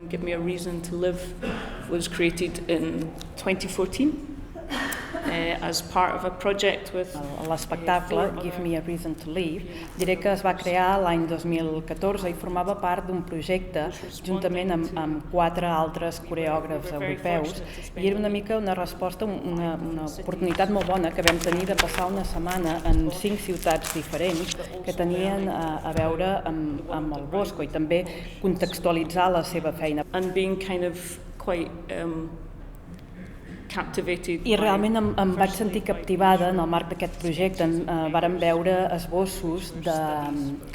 Give Me a Reason to Live was created in 2014 as part of a project with... L'espectacle Give Me a Reason to Live diré que es va crear l'any 2014 i formava part d'un projecte juntament amb 4 altres coreògrafs europeus i era una mica una resposta, una oportunitat molt bona que vam tenir de passar una setmana en 5 ciutats diferents que tenien a veure amb el Bosco i també contextualitzar la seva feina. And being kind of quite captivated. I realment em vaig sentir captivada en el marc d'aquest projecte. Vàrem veure esbossos de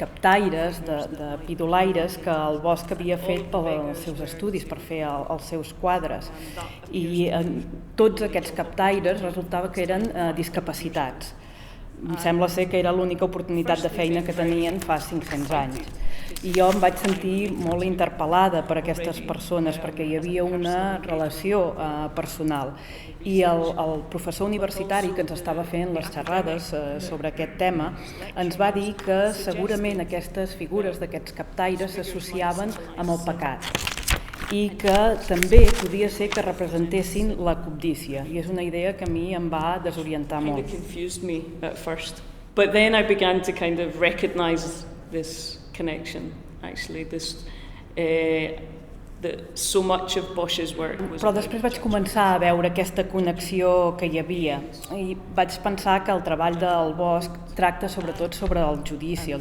captaires, de pidolaires que el Bosch havia fet pels seus estudis, per fer els seus quadres. I tots aquests captaires resultava que eren discapacitats. Em sembla ser que era l'única oportunitat de feina que tenien fa 500 anys. I jo em vaig sentir molt interpel·lada per aquestes persones perquè hi havia una relació personal. I el professor universitari que ens estava fent les xerrades sobre aquest tema ens va dir que segurament aquestes figures d'aquests captaires s'associaven amb el pecat i que també podia ser que representessin la cobdícia. I és una idea que a mi em va desorientar molt. It confused me at first. But then I began to kind of recognize this connection, actually, that so much of Bosch's work was... Però després vaig començar a veure aquesta connexió que hi havia i vaig pensar que el treball del Bosch tracta sobretot sobre el judici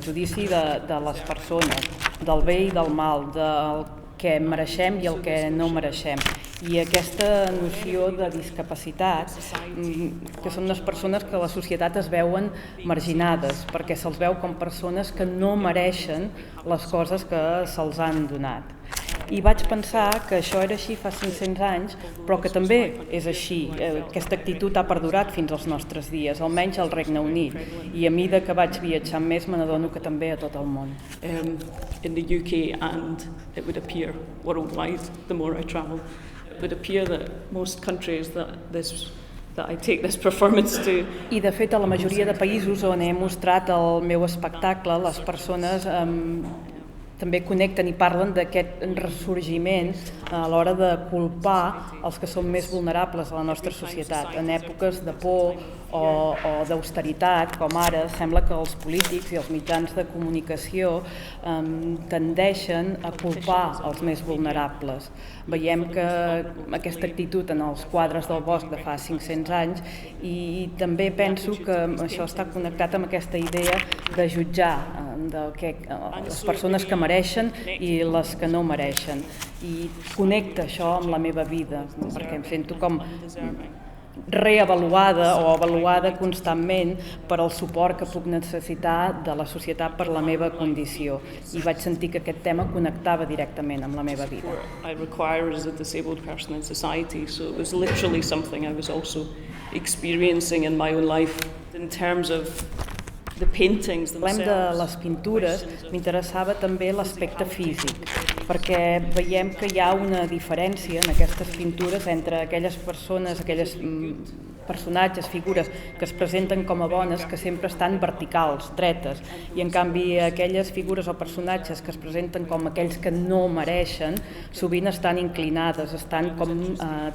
de les persones, del bé i del mal, del que mereixem i el que no mereixem. I aquesta noció de discapacitat, que són unes persones que a la societat es veuen marginades, perquè se'ls veu com persones que no mereixen les coses que se'ls han donat. I vaig pensar que això era així fa 500 anys, però que també és així. Aquesta actitud ha perdurat fins als nostres dies, almenys al Regne Unit. I a mesura que vaig viatjar més me n'adono que també a tot el món. In the UK and it would appear worldwide, the more I travel, it would appear that most countries that I take this performance to... I de fet a la majoria de països on he mostrat el meu espectacle, les persones també connecten i parlen d'aquest ressorgiment a l'hora de culpar els que són més vulnerables a la nostra societat. En èpoques de por o d'austeritat, com ara, sembla que els polítics i els mitjans de comunicació tendeixen a culpar els més vulnerables. Veiem que aquesta actitud en els quadres del Bosch de fa 500 anys i també penso que això està connectat amb aquesta idea de jutjar les persones que mereixen i les que no mereixen. I connecta això amb la meva vida, perquè em sento com reavaluada o avaluada constantment per al suport que puc necessitar de la societat per la meva condició. I vaig sentir que aquest tema connectava directament amb la meva vida. I require as a disabled person in society, so it was literally something I was also experiencing in my own life in terms of the paintings themselves. Parlem de les pintures, m'interessava també l'aspecte físic, perquè veiem que hi ha una diferència en aquestes pintures entre aquelles persones, personatges, figures que es presenten com a bones, que sempre estan verticals, dretes, i en canvi aquelles figures o personatges que es presenten com aquells que no mereixen, sovint estan inclinades, estan com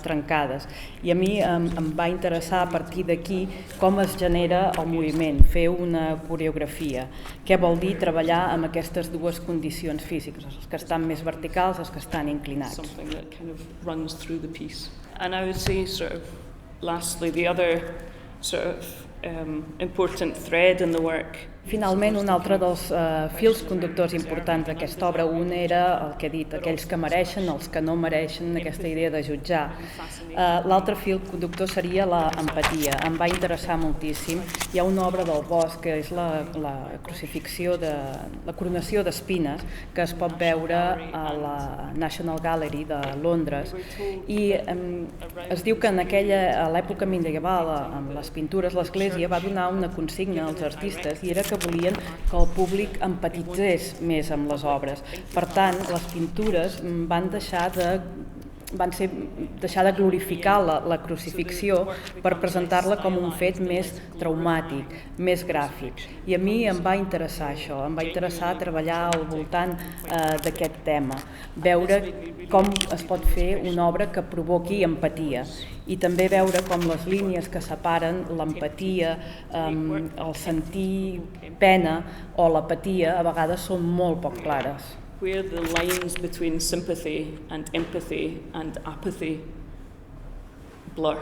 trencades. I a mi em va interessar a partir d'aquí com es genera el moviment, fer una coreografia. Què vol dir treballar amb aquestes dues condicions físiques, els que estan més verticals, els que estan inclinats. Something that kind of runs through the piece. And I would say lastly, the other important thread in the work. Finalment, un altre dels fils conductors importants d'aquesta obra, un era el que he dit, aquells que mereixen, els que no mereixen, aquesta idea de jutjar. L'altre fil conductor seria l'empatia. Em va interessar moltíssim. Hi ha una obra del Bosch que és la crucifixió, la coronació d'espines, que es pot veure a la National Gallery de Londres. I es diu que a l'època medieval, amb les pintures, l'Església va donar una consigna als artistes i era que volien que el públic empatitzés més amb les obres. Per tant, les pintures van deixar de van ser deixar de glorificar la crucifixió per presentar-la com un fet més traumàtic, més gràfic. I a mi em va interessar això, em va interessar treballar al voltant d'aquest tema, veure com es pot fer una obra que provoqui empatia i també veure com les línies que separen l'empatia, el sentir pena o l'apatia a vegades són molt poc clares. Where the lines between sympathy and empathy and apathy blur.